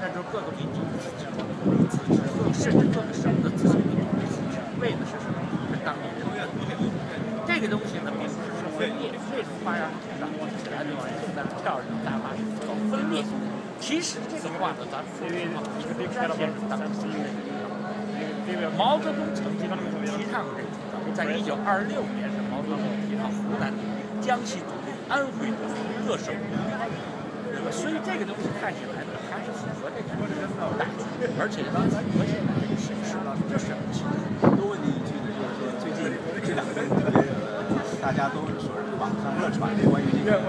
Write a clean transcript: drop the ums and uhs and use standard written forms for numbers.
那就是各个民族自治，甚至各个省的自己的独立自治，为的是什么？是当地人民。这个东西呢，并不是说分裂，这种话让起来对吧？现在跳着大话叫分裂。其实这个话呢，咱们说实话，一个别看了当时毛泽东曾经提倡这个，在1926年是毛泽东提倡湖南、江西独立、安徽独立各省独立，所以这个东西看起来呢，还是符合这个大局，而且呢，符合现在这个形势，这是什么情况？多问你一句呢，就是说最近这2天特别大家都说网上热传关于这个